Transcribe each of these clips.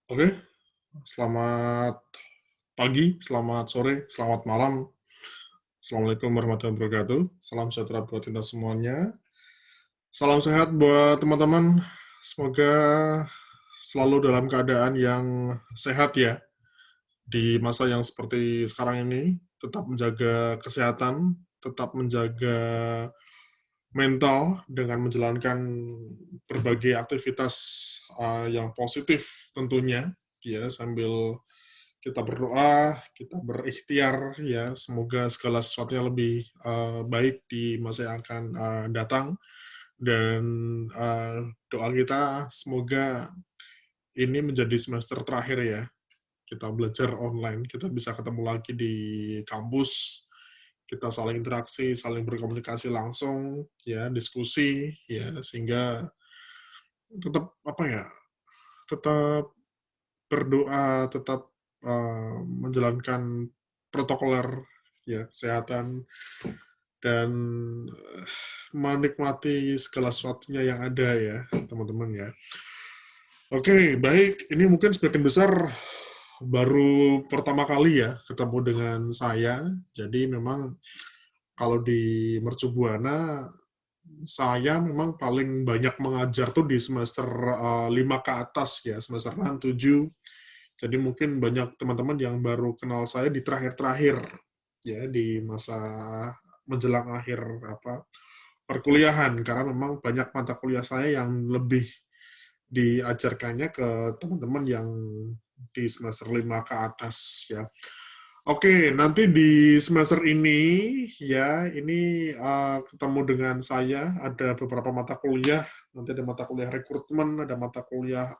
Oke, selamat pagi, selamat sore, selamat malam. Assalamualaikum warahmatullahi wabarakatuh. Salam sejahtera buat kita semuanya. Salam sehat buat teman-teman. Semoga selalu dalam keadaan yang sehat ya di masa yang seperti sekarang ini. Tetap menjaga kesehatan, tetap menjaga mental dengan menjalankan berbagai aktivitas yang positif tentunya ya sambil kita berdoa, kita berikhtiar ya semoga segala sesuatunya lebih baik di masa yang akan datang dan doa kita semoga ini menjadi semester terakhir ya kita belajar online, kita bisa ketemu lagi di kampus, kita saling interaksi, saling berkomunikasi langsung, ya diskusi, ya sehingga tetap apa ya, tetap berdoa, tetap menjalankan protokoler ya kesehatan dan menikmati segala sesuatunya yang ada ya teman-teman ya. Oke, baik. Ini mungkin sebagian besar baru pertama kali ya ketemu dengan saya. Jadi memang kalau di Mercu Buana saya memang paling banyak mengajar tuh di semester 5 ke atas ya, semester 6, 7. Jadi mungkin banyak teman-teman yang baru kenal saya di terakhir-terakhir ya di masa menjelang akhir apa perkuliahan karena memang banyak mata kuliah saya yang lebih diajarkannya ke teman-teman yang di semester 5 ke atas ya. Oke, nanti di semester ini ya, ini ketemu dengan saya ada beberapa mata kuliah, nanti ada mata kuliah rekrutmen, ada mata kuliah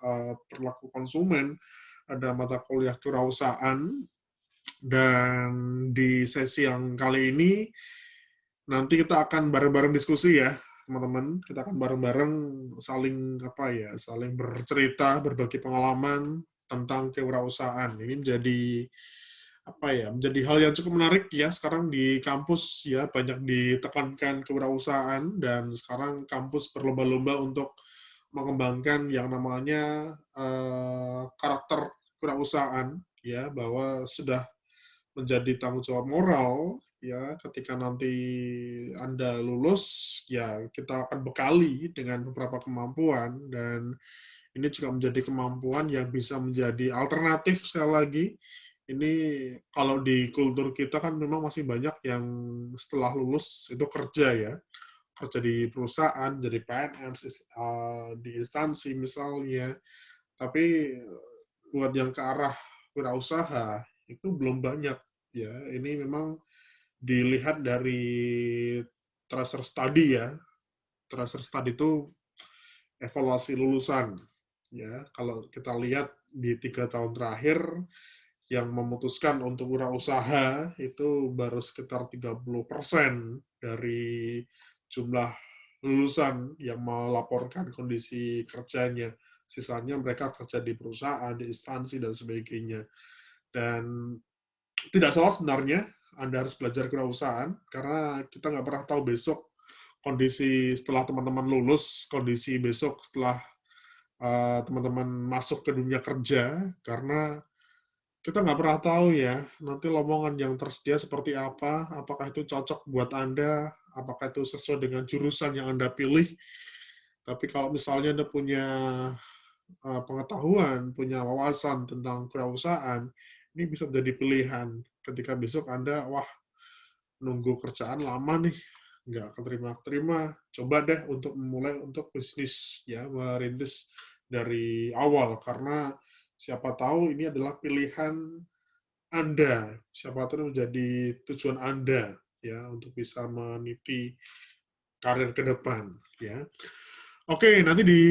perilaku konsumen, ada mata kuliah kewirausahaan, dan di sesi yang kali ini nanti kita akan bareng-bareng diskusi ya, teman-teman. Kita akan bareng-bareng saling apa ya, saling bercerita, berbagi pengalaman tentang kewirausahaan. Ini menjadi apa ya, menjadi hal yang cukup menarik ya sekarang di kampus ya banyak ditekankan kewirausahaan dan sekarang kampus berlomba-lomba untuk mengembangkan yang namanya karakter kewirausahaan ya bahwa sudah menjadi tanggung jawab moral ya ketika nanti Anda lulus ya kita akan bekali dengan beberapa kemampuan dan ini juga menjadi kemampuan yang bisa menjadi alternatif sekali lagi. Ini kalau di kultur kita kan memang masih banyak yang setelah lulus itu kerja ya, kerja di perusahaan, jadi PNS, di instansi misalnya. Tapi buat yang ke arah wirausaha itu belum banyak ya. Ini memang dilihat dari tracer study ya. Tracer study itu evaluasi lulusan ya. Kalau kita lihat di 3 tahun terakhir yang memutuskan untuk wirausaha itu baru sekitar 30% dari jumlah lulusan yang melaporkan kondisi kerjanya. Sisanya mereka kerja di perusahaan, di instansi, dan sebagainya. Dan tidak salah sebenarnya Anda harus belajar kewirausahaan karena kita nggak pernah tahu besok kondisi setelah teman-teman lulus, kondisi besok setelah teman-teman masuk ke dunia kerja, karena kita nggak pernah tahu ya, nanti lowongan yang tersedia seperti apa, apakah itu cocok buat Anda, apakah itu sesuai dengan jurusan yang Anda pilih. Tapi kalau misalnya Anda punya pengetahuan, punya wawasan tentang kewirausahaan, ini bisa menjadi pilihan ketika besok Anda, wah, nunggu kerjaan lama nih, nggak keterima-terima, coba deh untuk memulai untuk bisnis, ya, merintis dari awal, karena siapa tahu ini adalah pilihan Anda, siapa tahu menjadi tujuan Anda, ya, untuk bisa meniti karir ke depan, ya. Oke, nanti di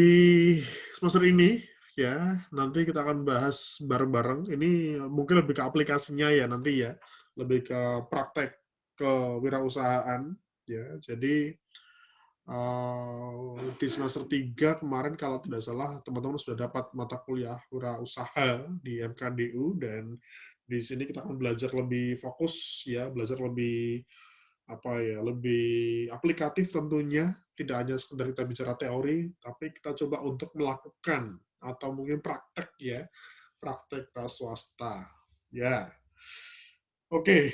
semester ini ya, nanti kita akan bahas bareng-bareng. Ini mungkin lebih ke aplikasinya ya nanti ya, lebih ke praktek kewirausahaan ya. Jadi di semester 3 kemarin kalau tidak salah teman-teman sudah dapat mata kuliah wirausaha di MKDU dan di sini kita akan belajar lebih fokus ya, belajar lebih apa ya, lebih aplikatif tentunya, tidak hanya sekedar kita bicara teori, tapi kita coba untuk melakukan atau mungkin praktek ya, praktek swasta. Ya, oke.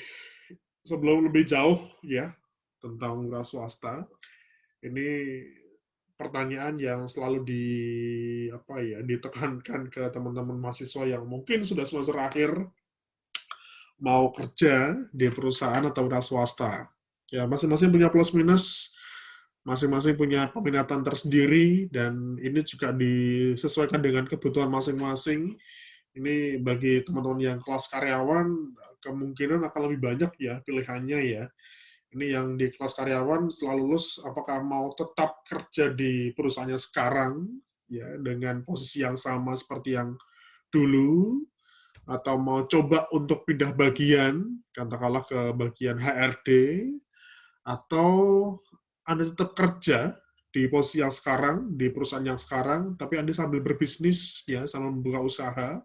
Sebelum lebih jauh ya tentang swasta, ini pertanyaan yang selalu ditekankan ke teman-teman mahasiswa yang mungkin sudah semester akhir mau kerja di perusahaan atau swasta. Ya, masing-masing punya plus minus, masing-masing punya peminatan tersendiri, dan ini juga disesuaikan dengan kebutuhan masing-masing. Ini bagi teman-teman yang kelas karyawan, kemungkinan akan lebih banyak ya pilihannya ya. Ini yang di kelas karyawan setelah lulus, apakah mau tetap kerja di perusahaannya sekarang, ya dengan posisi yang sama seperti yang dulu, atau mau coba untuk pindah bagian, katakanlah ke bagian HRD, atau Anda tetap kerja di posisi yang sekarang, di perusahaan yang sekarang, tapi Anda sambil berbisnis, ya, sambil membuka usaha,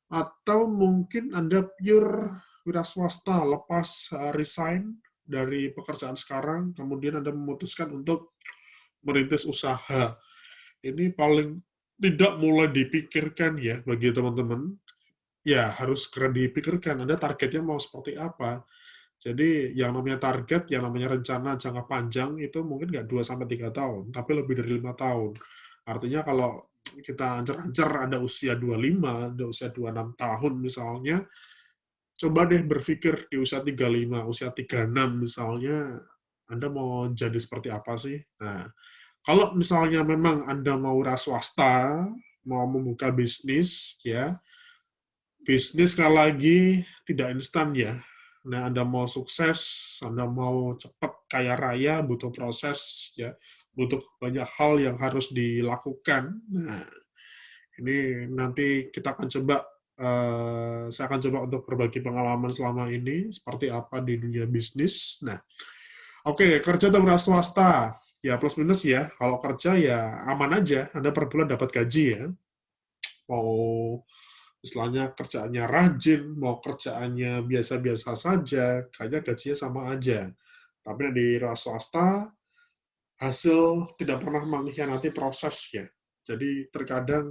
atau mungkin Anda pure wira swasta, lepas resign dari pekerjaan sekarang, kemudian Anda memutuskan untuk merintis usaha. Ini paling tidak mulai dipikirkan ya bagi teman-teman. Ya, harus segera dipikirkan Anda targetnya mau seperti apa. Jadi yang namanya target, yang namanya rencana jangka panjang itu mungkin nggak 2-3 tahun, tapi lebih dari 5 tahun. Artinya kalau kita ancer-ancer ada usia 25, ada usia 26 tahun misalnya, coba deh berpikir di usia 35, usia 36 misalnya, Anda mau jadi seperti apa sih? Nah, kalau misalnya memang Anda mau wira swasta, mau membuka bisnis, ya, bisnis sekali lagi tidak instan ya. Nah, Anda mau sukses, Anda mau cepat kaya raya, butuh proses ya, butuh banyak hal yang harus dilakukan. Nah, ini nanti kita akan coba, saya akan coba untuk berbagi pengalaman selama ini seperti apa di dunia bisnis. Nah, oke, kerja atau wira swasta, ya plus minus ya. Kalau kerja ya aman aja, Anda per bulan dapat gaji ya. Mau istilahnya kerjaannya rajin, mau kerjaannya biasa-biasa saja, kayaknya gajinya sama aja. Tapi di swasta, hasil tidak pernah mengkhianati proses ya. Jadi terkadang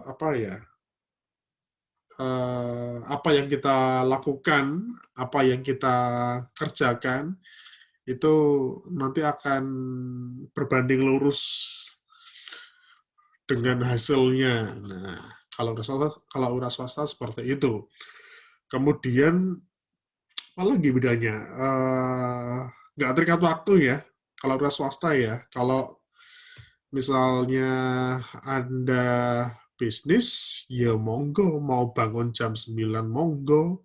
apa ya, apa yang kita lakukan, apa yang kita kerjakan, itu nanti akan berbanding lurus dengan hasilnya. Nah, kalau swasta seperti itu. Kemudian apa lagi bedanya? Nggak terikat waktu ya. Kalau udah swasta ya. Kalau misalnya Anda bisnis, ya monggo. Mau bangun jam 9, monggo.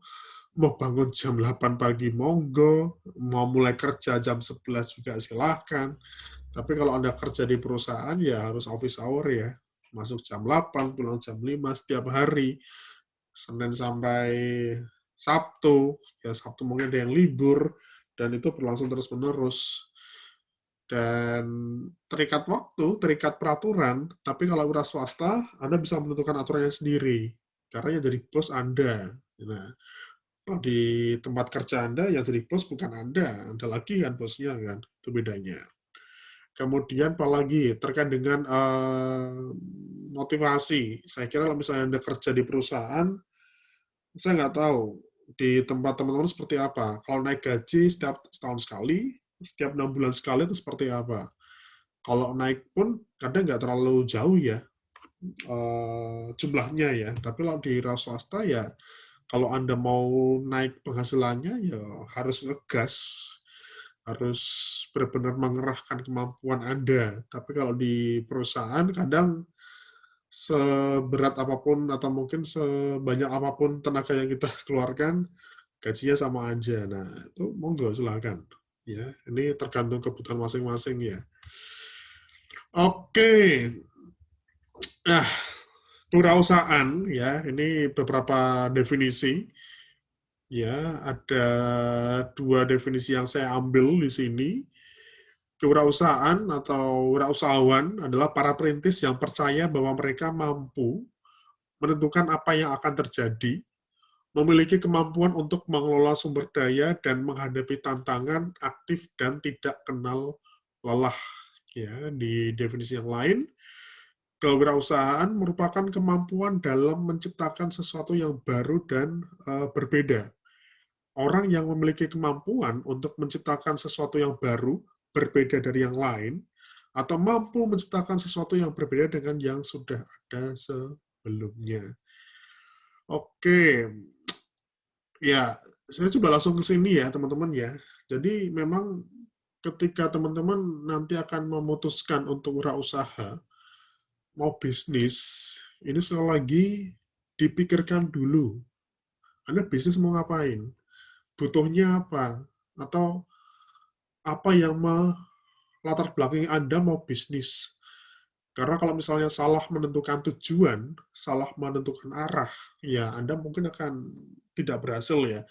Mau bangun jam 8 pagi, monggo. Mau mulai kerja jam 11 juga silahkan. Tapi kalau Anda kerja di perusahaan, ya harus office hour ya. Masuk jam 8, pulang jam 5 setiap hari. Senin sampai Sabtu, ya Sabtu mungkin ada yang libur, dan itu berlangsung terus-menerus. Dan terikat waktu, terikat peraturan, tapi kalau wira swasta, Anda bisa menentukan aturannya sendiri, karena yang jadi bos Anda. Nah, kalau di tempat kerja Anda, yang jadi bos bukan Anda lagi kan bosnya kan, itu bedanya. Kemudian apalagi terkait dengan motivasi, saya kira kalau misalnya Anda kerja di perusahaan, saya nggak tahu di tempat teman-teman seperti apa. Kalau naik gaji setiap setahun sekali, setiap 6 bulan sekali itu seperti apa. Kalau naik pun kadang nggak terlalu jauh ya jumlahnya ya. Tapi kalau di swasta ya, kalau Anda mau naik penghasilannya ya harus ngegas, harus benar-benar mengerahkan kemampuan Anda. Tapi kalau di perusahaan kadang seberat apapun atau mungkin sebanyak apapun tenaga yang kita keluarkan, gajinya sama aja. Nah, itu monggo silakan. Ya, ini tergantung kebutuhan masing-masing ya. Oke. Nah, kewirausahaan ya, ini beberapa definisi. Ya, ada 2 definisi yang saya ambil di sini. Kewirausahaan atau wirausahawan adalah para perintis yang percaya bahwa mereka mampu menentukan apa yang akan terjadi, memiliki kemampuan untuk mengelola sumber daya dan menghadapi tantangan, aktif dan tidak kenal lelah. Ya, di definisi yang lain, Kewirausahaan merupakan kemampuan dalam menciptakan sesuatu yang baru dan berbeda. Orang yang memiliki kemampuan untuk menciptakan sesuatu yang baru, berbeda dari yang lain, atau mampu menciptakan sesuatu yang berbeda dengan yang sudah ada sebelumnya. Oke, ya, saya coba langsung ke sini ya, teman-teman ya. Jadi memang ketika teman-teman nanti akan memutuskan untuk wirausaha, mau bisnis, ini sekali lagi dipikirkan dulu. Anda bisnis mau ngapain? Butuhnya apa? Atau apa yang melatar belakangi Anda mau bisnis? Karena kalau misalnya salah menentukan tujuan, salah menentukan arah, ya Anda mungkin akan tidak berhasil ya.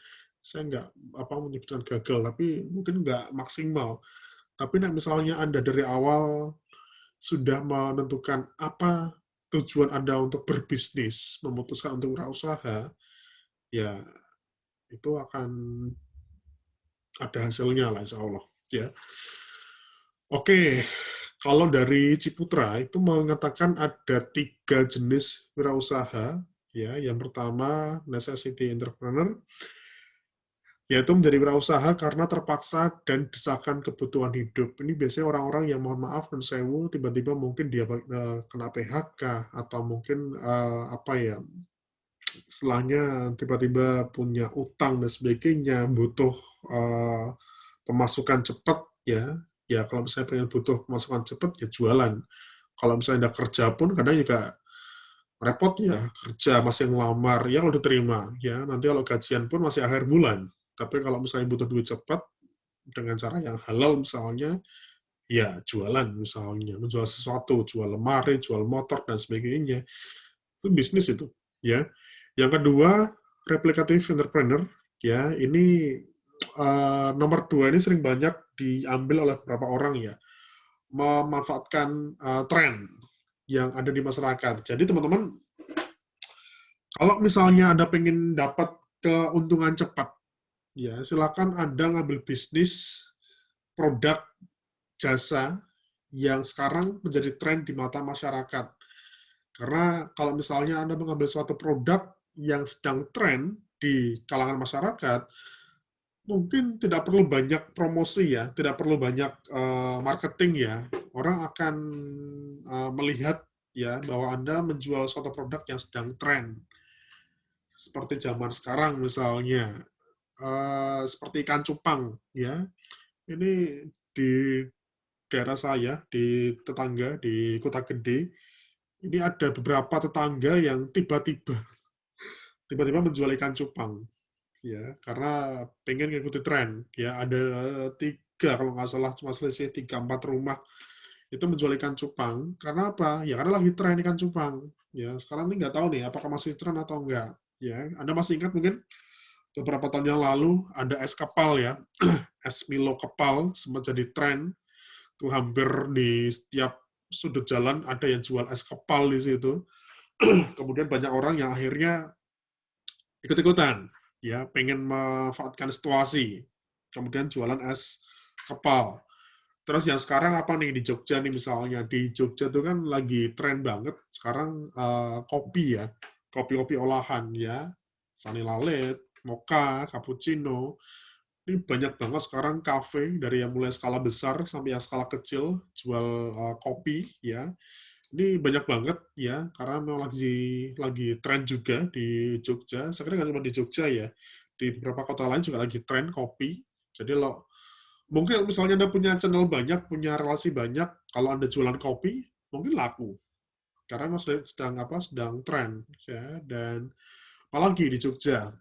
Saya nggak menyebutkan gagal, tapi mungkin nggak maksimal. Tapi misalnya Anda dari awal sudah menentukan apa tujuan Anda untuk berbisnis, memutuskan untuk berusaha, ya itu akan ada hasilnya lah insya Allah. Ya. Oke, kalau dari Ciputra itu mengatakan ada 3 jenis wirausaha. Ya, yang pertama necessity entrepreneur, yaitu menjadi wirausaha karena terpaksa dan desakan kebutuhan hidup. Ini biasanya orang-orang yang mohon maaf dan sewu tiba-tiba mungkin dia kena PHK atau mungkin apa ya setelahnya tiba-tiba punya utang dan sebagainya, butuh pemasukan cepat ya. Ya kalau misalnya pengen butuh pemasukan cepat ya jualan. Kalau misalnya ada kerja pun kadang juga repot ya, kerja masih ngelamar, ya kalau diterima, ya nanti kalau gajian pun masih akhir bulan. Tapi kalau misalnya butuh duit cepat, dengan cara yang halal misalnya, ya jualan misalnya, menjual sesuatu, jual lemari, jual motor, dan sebagainya. Itu bisnis itu. Ya. Yang kedua, replicative entrepreneur. Ya, ini nomor 2 ini sering banyak diambil oleh beberapa orang ya, memanfaatkan tren yang ada di masyarakat. Jadi teman-teman, kalau misalnya Anda pengen dapat keuntungan cepat, ya silakan Anda ngambil bisnis produk jasa yang sekarang menjadi tren di mata masyarakat. Karena kalau misalnya Anda mengambil suatu produk yang sedang tren di kalangan masyarakat, mungkin tidak perlu banyak promosi ya, tidak perlu banyak marketing ya. Orang akan melihat ya bahwa Anda menjual suatu produk yang sedang tren. Seperti zaman sekarang misalnya, seperti ikan cupang ya. Ini di daerah saya, di tetangga, di Kota Gede, ini ada beberapa tetangga yang tiba-tiba menjual ikan cupang ya karena pengen ngikuti tren ya. Ada 3 kalau nggak salah, cuma selisih 3-4 rumah itu menjual ikan cupang. Karena apa ya, karena lagi tren ikan cupang ya. Sekarang ini nggak tahu nih apakah masih tren atau enggak ya. Anda masih ingat mungkin beberapa tahun yang lalu ada es kepal ya, es Milo kepal sempat jadi tren tuh, hampir di setiap sudut jalan ada yang jual es kepal di situ. Kemudian banyak orang yang akhirnya ikut-ikutan, ya pengen memanfaatkan situasi, kemudian jualan es kepal. Terus yang sekarang apa nih di Jogja nih misalnya, di Jogja tuh kan lagi tren banget sekarang kopi ya, kopi-kopi olahan ya, vanilla latte, mocha, cappuccino. Ini banyak banget sekarang kafe dari yang mulai skala besar sampai yang skala kecil jual kopi ya. Ini banyak banget ya, karena memang lagi tren juga di Jogja. Saya kira nggak cuma di Jogja ya, di beberapa kota lain juga lagi tren kopi. Jadi lo mungkin misalnya Anda punya channel banyak, punya relasi banyak, kalau Anda jualan kopi mungkin laku karena masih sedang tren ya. Dan apalagi di Jogja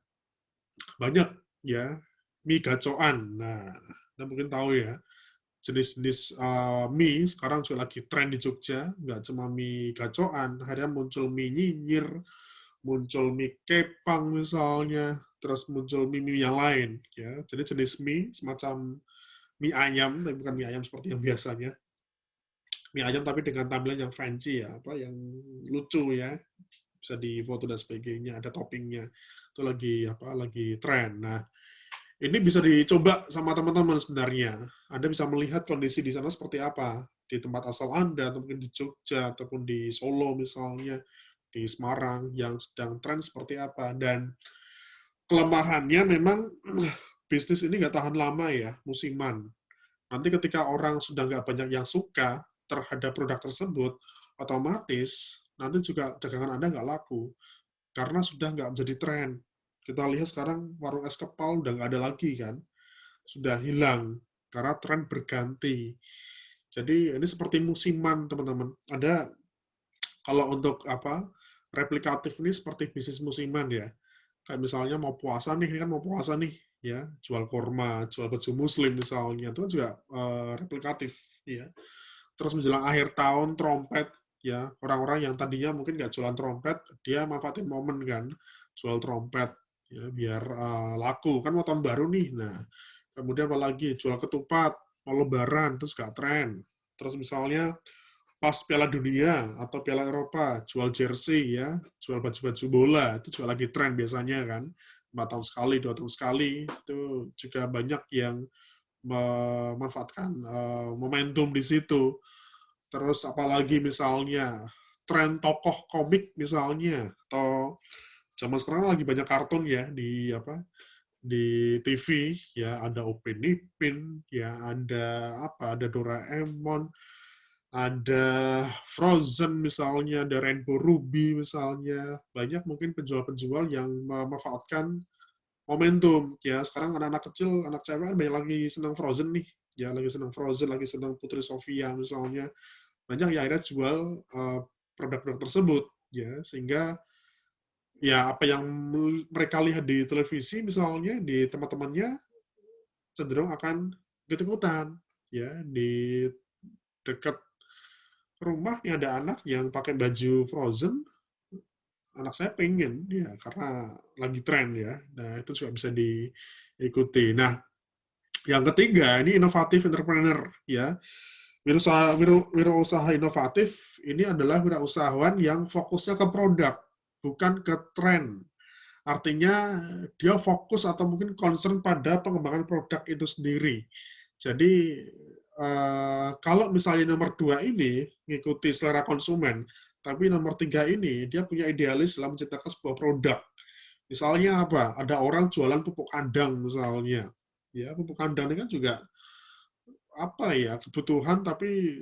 banyak ya mie gacoan. Nah, Anda mungkin tahu ya, jenis-jenis mie sekarang juga lagi tren di Jogja, nggak cuma mie gacoan, akhirnya muncul mie nyinyir, muncul mie kepang misalnya, terus muncul mie-mie yang lain ya. Jadi jenis mie semacam mie ayam, tapi bukan mie ayam seperti yang biasanya. Mie ayam tapi dengan tampilan yang fancy ya, apa yang lucu ya, bisa difoto dan sebagainya, ada toppingnya. Itu lagi tren. Nah, ini bisa dicoba sama teman-teman sebenarnya. Anda bisa melihat kondisi di sana seperti apa. di tempat asal Anda, atau mungkin di Jogja, ataupun di Solo misalnya, di Semarang, yang sedang tren seperti apa. Dan kelemahannya memang bisnis ini nggak tahan lama ya, musiman. Nanti ketika orang sudah nggak banyak yang suka terhadap produk tersebut, otomatis nanti juga dagangan Anda nggak laku, karena sudah nggak menjadi tren. Kita lihat sekarang warung es kepal udah nggak ada lagi kan, sudah hilang, karena tren berganti. Jadi ini seperti musiman teman-teman. Ada kalau untuk apa replikatif ini seperti bisnis musiman ya. Kayak misalnya mau puasa nih, ini kan mau puasa nih, ya jual korma, jual baju muslim misalnya, itu kan juga replikatif, ya. Terus menjelang akhir tahun trompet, ya orang-orang yang tadinya mungkin nggak jualan trompet, dia manfaatin momen kan, jual trompet, ya biar laku kan mau tahun baru nih. Nah, kemudian apalagi jual ketupat, mau lebaran, terus nggak tren. Terus misalnya pas Piala Dunia atau Piala Eropa, jual jersey ya, jual baju-baju bola, itu juga lagi tren biasanya kan. 4 tahun sekali, 2 tahun sekali, itu juga banyak yang memanfaatkan momentum di situ. Terus apalagi misalnya tren tokoh komik misalnya, atau zaman sekarang lagi banyak kartun ya di apa di TV ya, ada Upin Ipin ya, ada apa, ada Doraemon, ada Frozen misalnya, ada Rainbow Ruby misalnya. Banyak mungkin penjual-penjual yang memanfaatkan momentum. Ya, sekarang anak-anak kecil, anak cewek kan banyak lagi senang Frozen nih. Ya, lagi senang Frozen, lagi senang Putri Sofia misalnya. Banyak yang akhirnya jual produk-produk tersebut. Ya, sehingga ya apa yang mereka lihat di televisi misalnya, di teman-temannya cenderung akan ikut-ikutan. Ya, di dekat rumah nih ada anak yang pakai baju Frozen, anak saya pengen ya karena lagi tren ya. Nah, itu juga bisa diikuti. Nah, yang ketiga ini inovatif entrepreneur ya. Wirausaha inovatif ini adalah wirausahawan yang fokusnya ke produk, bukan ke tren. Artinya dia fokus atau mungkin concern pada pengembangan produk itu sendiri. Jadi kalau misalnya nomor 2 ini ngikuti selera konsumen, tapi nomor 3 ini dia punya idealis dalam menciptakan sebuah produk. Misalnya apa? Ada orang jualan pupuk kandang misalnya. Ya, pupuk kandang ini kan juga apa ya, kebutuhan tapi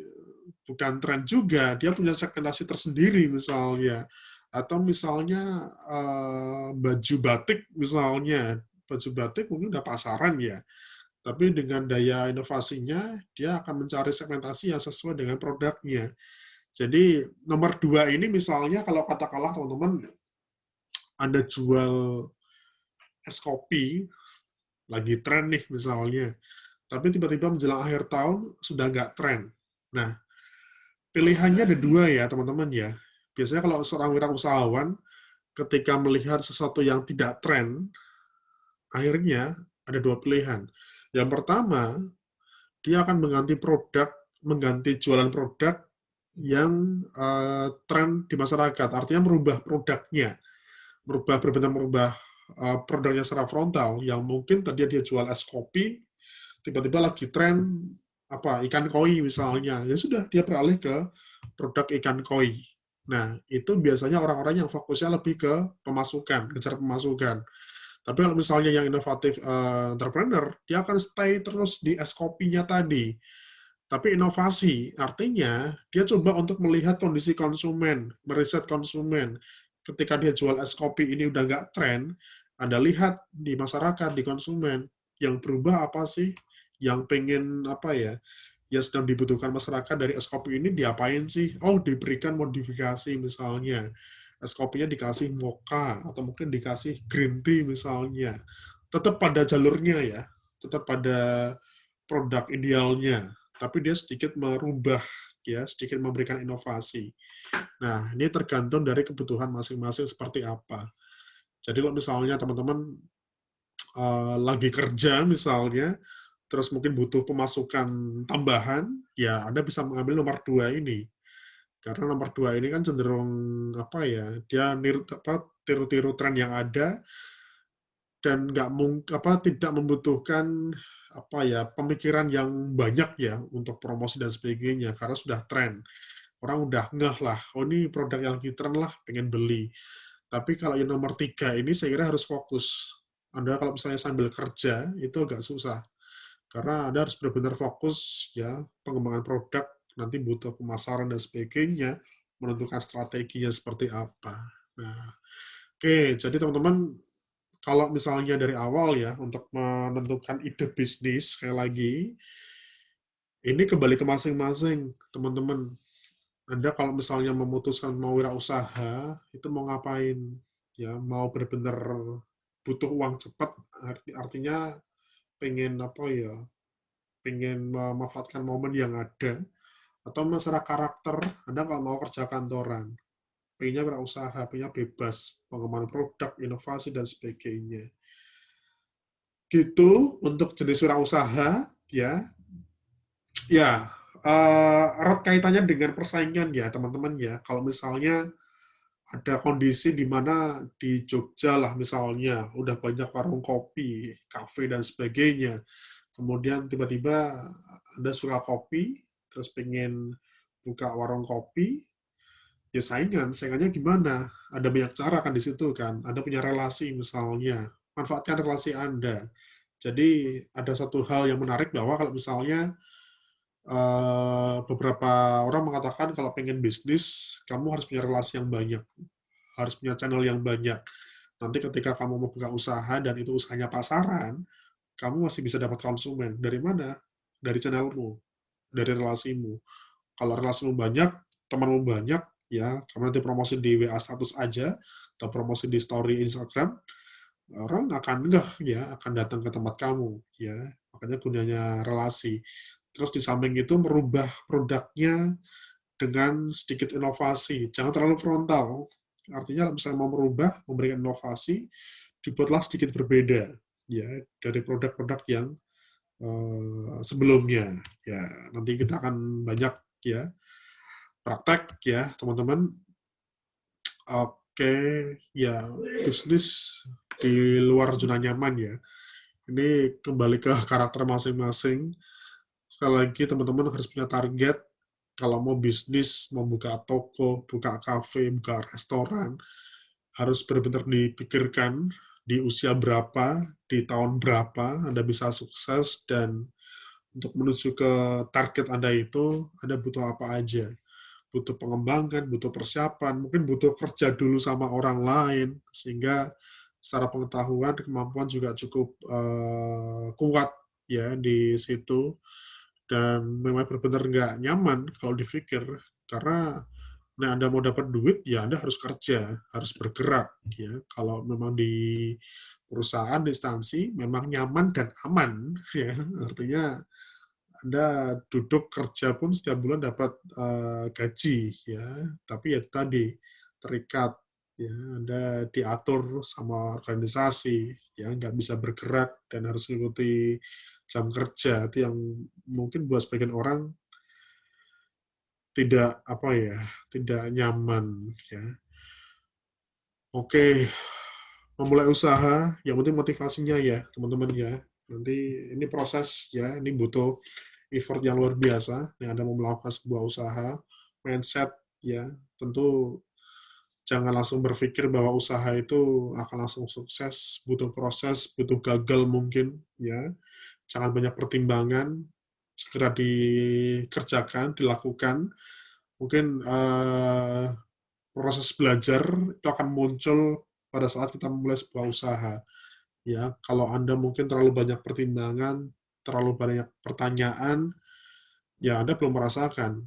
bukan tren juga. Dia punya segmentasi tersendiri misalnya. Atau misalnya baju batik misalnya. Baju batik mungkin udah pasaran ya. Tapi dengan daya inovasinya, dia akan mencari segmentasi yang sesuai dengan produknya. Jadi nomor 2 ini misalnya kalau katakanlah teman-teman Anda jual es kopi, lagi tren nih misalnya, tapi tiba-tiba menjelang akhir tahun sudah nggak tren. Nah, pilihannya ada 2 ya teman-teman ya. Biasanya kalau seorang wirausahawan ketika melihat sesuatu yang tidak tren, akhirnya ada 2 pilihan. Yang pertama, dia akan mengganti jualan produk yang tren di masyarakat. Artinya merubah produknya, merubah produknya secara frontal. Yang mungkin tadi dia jual es kopi, tiba-tiba lagi tren apa ikan koi misalnya, ya sudah dia beralih ke produk ikan koi. Nah, itu biasanya orang-orang yang fokusnya lebih ke pemasukan, kejar pemasukan. Tapi kalau misalnya yang inovatif entrepreneur, dia akan stay terus di es kopinya tadi. Tapi inovasi, artinya dia coba untuk melihat kondisi konsumen, meriset konsumen. Ketika dia jual es kopi ini udah nggak tren, Anda lihat di masyarakat, di konsumen, yang berubah apa sih? Yang pengen apa ya? Yang sedang dibutuhkan masyarakat dari es kopi ini diapain sih? Oh, diberikan modifikasi misalnya. Es kopinya dikasih mocha, atau mungkin dikasih green tea misalnya. Tetap pada jalurnya ya, tetap pada produk idealnya, tapi dia sedikit merubah ya, sedikit memberikan inovasi. Nah, ini tergantung dari kebutuhan masing-masing seperti apa. Jadi kalau misalnya teman-teman lagi kerja misalnya, terus mungkin butuh pemasukan tambahan, ya Anda bisa mengambil nomor 2 ini. Karena nomor 2 ini kan cenderung apa ya, dia tiru-tiru tren yang ada dan nggak tidak membutuhkan apa ya, pemikiran yang banyak ya untuk promosi dan sebagainya karena sudah tren. Orang udah ngeh lah, oh ini produk yang lagi tren lah, pengen beli. Tapi kalau yang nomor 3 ini saya kira harus fokus. Anda kalau misalnya sambil kerja, itu agak susah. Karena Anda harus benar-benar fokus ya, pengembangan produk, nanti butuh pemasaran dan sebagainya, menentukan strateginya seperti apa. Nah, oke, jadi teman-teman, kalau misalnya dari awal ya, untuk menentukan ide bisnis, sekali lagi, ini kembali ke masing-masing, teman-teman. Anda kalau misalnya memutuskan mau wirausaha, itu mau ngapain? Ya, mau benar-benar butuh uang cepat, artinya pengen apa ya, pengen memanfaatkan momen yang ada, atau masalah karakter, Anda kalau mau kerja kantoran, pengennya wirausaha, pengennya bebas, pengembangan produk, inovasi, dan sebagainya. Gitu untuk jenis wirausaha, ya. Ya, erat kaitannya dengan persaingan ya, teman-teman ya. Kalau misalnya ada kondisi di mana di Jogja lah misalnya, udah banyak warung kopi, kafe, dan sebagainya. Kemudian tiba-tiba Anda suka kopi, terus pengen buka warung kopi, ya saingannya gimana? Ada banyak cara kan di situ kan. Anda punya relasi misalnya, manfaatkan relasi Anda. Jadi ada satu hal yang menarik bahwa kalau misalnya beberapa orang mengatakan kalau pengen bisnis, kamu harus punya relasi yang banyak, harus punya channel yang banyak. Nanti ketika kamu mau buka usaha dan itu usahanya pasaran, kamu masih bisa dapat konsumen. Dari mana? Dari channelmu, dari relasimu. Kalau relasimu banyak, temanmu banyak, ya, kamu nanti promosi di WA status aja, atau promosi di story Instagram, orang akan enggak ya, akan datang ke tempat kamu, ya. Makanya gunanya relasi. Terus di samping itu merubah produknya dengan sedikit inovasi. Jangan terlalu frontal. Artinya misalnya mau merubah, memberikan inovasi, dibuatlah sedikit berbeda ya dari produk-produk yang sebelumnya. Ya, nanti kita akan banyak ya praktek ya, teman-teman. Oke, ya bisnis di luar zona nyaman ya. Ini kembali ke karakter masing-masing. Sekali lagi teman-teman harus punya target. Kalau mau bisnis, mau buka toko, buka kafe, buka restoran, harus benar-benar dipikirkan di usia berapa, di tahun berapa Anda bisa sukses, dan untuk menuju ke target Anda itu, Anda butuh apa aja. Butuh pengembangan, butuh persiapan, mungkin butuh kerja dulu sama orang lain, sehingga secara pengetahuan, kemampuan juga cukup kuat ya di situ. Dan memang benar-benar nggak nyaman kalau dipikir, karena nah Anda mau dapat duit, ya Anda harus kerja, harus bergerak. Ya. Kalau memang di perusahaan, instansi, memang nyaman dan aman, ya artinya Anda duduk kerja pun setiap bulan dapat gaji, ya. Tapi ya tadi terikat, ya Anda diatur sama organisasi, ya nggak bisa bergerak dan harus mengikuti jam kerja. Itu yang mungkin buat sebagian orang tidak apa ya, tidak nyaman, ya. Oke, memulai usaha, yang penting motivasinya ya, teman-teman ya. Nanti ini proses ya, ini butuh effort yang luar biasa. Yang Anda mau melakukan sebuah usaha, mindset ya, tentu jangan langsung berpikir bahwa usaha itu akan langsung sukses, butuh proses, butuh gagal mungkin ya. Jangan banyak pertimbangan, segera dikerjakan, dilakukan. Mungkin proses belajar itu akan muncul pada saat kita memulai sebuah usaha. Ya, kalau Anda mungkin terlalu banyak pertimbangan, terlalu banyak pertanyaan, ya Anda belum merasakan.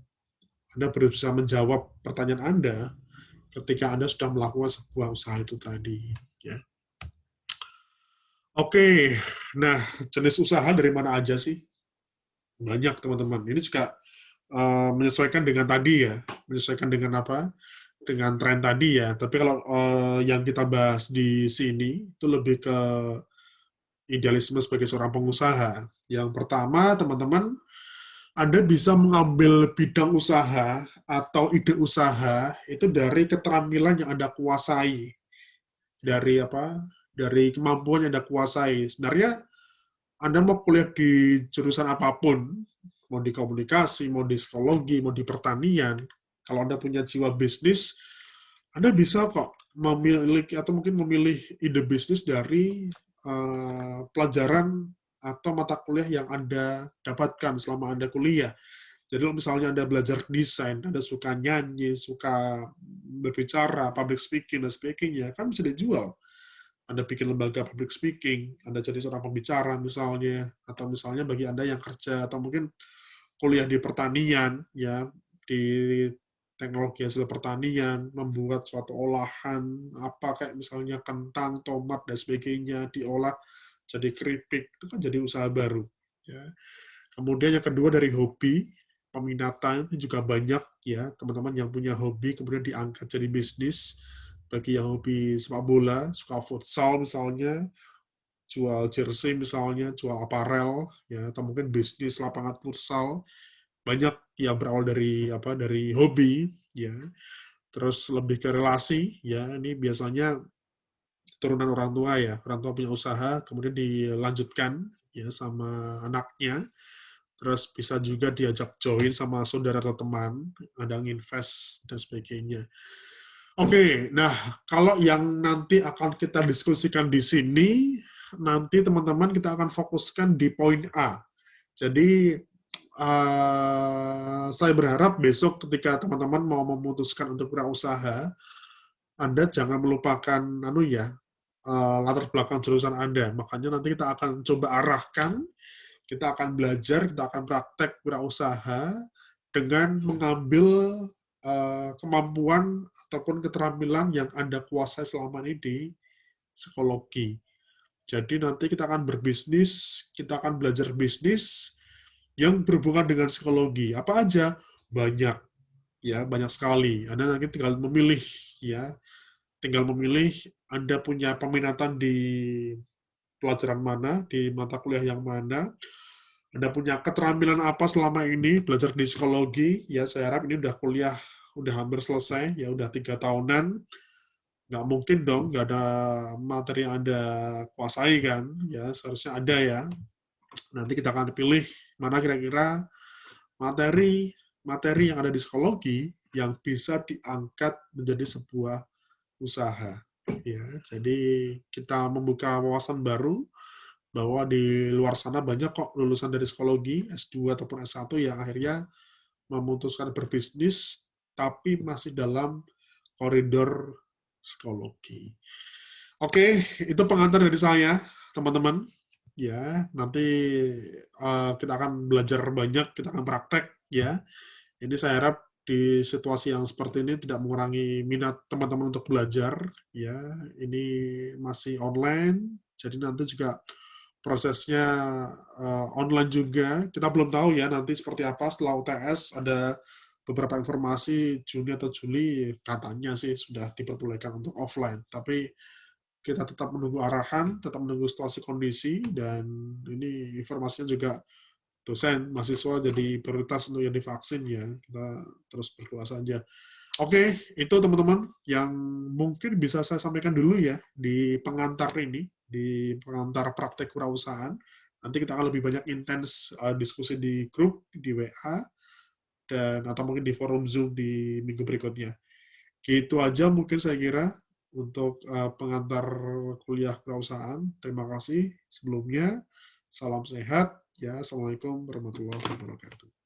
Anda baru bisa menjawab pertanyaan Anda ketika Anda sudah melakukan sebuah usaha itu tadi. Ya. Oke, nah jenis usaha dari mana aja sih? Banyak teman-teman. Ini juga menyesuaikan dengan tadi ya, menyesuaikan dengan apa? Dengan tren tadi ya. Tapi kalau yang kita bahas di sini itu lebih ke idealisme sebagai seorang pengusaha. Yang pertama, teman-teman, Anda bisa mengambil bidang usaha atau ide usaha itu dari keterampilan yang Anda kuasai, dari apa? Dari kemampuan yang Anda kuasai. Sebenarnya Anda mau kuliah di jurusan apapun, mau di komunikasi, mau di psikologi, mau di pertanian, kalau Anda punya jiwa bisnis, Anda bisa kok memiliki atau mungkin memilih ide bisnis dari pelajaran atau mata kuliah yang Anda dapatkan selama Anda kuliah. Jadi kalau misalnya Anda belajar desain, Anda suka nyanyi, suka berbicara, public speaking, dan sebagainya, kan bisa dijual. Anda bikin lembaga public speaking, Anda jadi seorang pembicara misalnya, atau misalnya bagi Anda yang kerja, atau mungkin kuliah di pertanian, ya di teknologi hasil pertanian, membuat suatu olahan, apa kayak misalnya kentang, tomat, dan sebagainya, diolah jadi keripik, itu kan jadi usaha baru. Ya. Kemudian yang kedua dari hobi, peminatan juga banyak ya, teman-teman yang punya hobi kemudian diangkat jadi bisnis. Bagi yang hobi sepak bola, suka futsal misalnya, jual jersey misalnya, jual aparel ya, atau mungkin bisnis lapangan futsal, banyak yang berawal dari hobi ya. Terus lebih ke relasi ya, ini biasanya turunan orang tua ya, orang tua punya usaha kemudian dilanjutkan ya sama anaknya. Terus bisa juga diajak join sama saudara atau teman, ada invest dan sebagainya. Oke, nah kalau yang nanti akan kita diskusikan di sini, nanti teman-teman kita akan fokuskan di poin A. Jadi saya berharap besok ketika teman-teman mau memutuskan untuk berusaha, Anda jangan melupakan latar belakang jurusan Anda. Makanya nanti kita akan coba arahkan, kita akan belajar, kita akan praktek berusaha dengan mengambil kemampuan ataupun keterampilan yang Anda kuasai selama ini di psikologi. Jadi nanti kita akan berbisnis, kita akan belajar bisnis yang berhubungan dengan psikologi. Apa aja? Banyak, ya, banyak sekali. Anda nanti tinggal memilih, ya, tinggal memilih Anda punya peminatan di pelajaran mana, di mata kuliah yang mana, Anda punya keterampilan apa selama ini belajar di psikologi. Ya, saya harap ini udah kuliah, udah hampir selesai, ya udah 3 tahunan. Nggak mungkin dong, nggak ada materi yang Anda kuasai kan, ya seharusnya ada ya. Nanti kita akan pilih mana kira-kira materi yang ada di psikologi yang bisa diangkat menjadi sebuah usaha. Ya, jadi kita membuka wawasan baru bahwa di luar sana banyak kok lulusan dari psikologi S2 ataupun S1 yang akhirnya memutuskan berbisnis tapi masih dalam koridor psikologi. Oke, itu pengantar dari saya, teman-teman. Ya, nanti kita akan belajar banyak, kita akan praktek ya. Ini saya harap di situasi yang seperti ini tidak mengurangi minat teman-teman untuk belajar ya. Ini masih online, jadi nanti juga prosesnya online juga. Kita belum tahu ya nanti seperti apa setelah UTS, ada beberapa informasi Juni atau Juli katanya sih sudah diperbolehkan untuk offline. Tapi kita tetap menunggu arahan, tetap menunggu situasi kondisi, dan ini informasinya juga dosen, mahasiswa jadi prioritas untuk yang divaksin ya. Kita terus berdoa saja. Oke, itu teman-teman yang mungkin bisa saya sampaikan dulu ya di pengantar ini, di pengantar praktek wirausahaan. Nanti kita akan lebih banyak intens diskusi di grup, di WA, dan atau mungkin di forum Zoom di minggu berikutnya. Gitu aja mungkin saya kira untuk pengantar kuliah kewirausahaan. Terima kasih sebelumnya. Salam sehat. Ya, Assalamualaikum warahmatullahi wabarakatuh.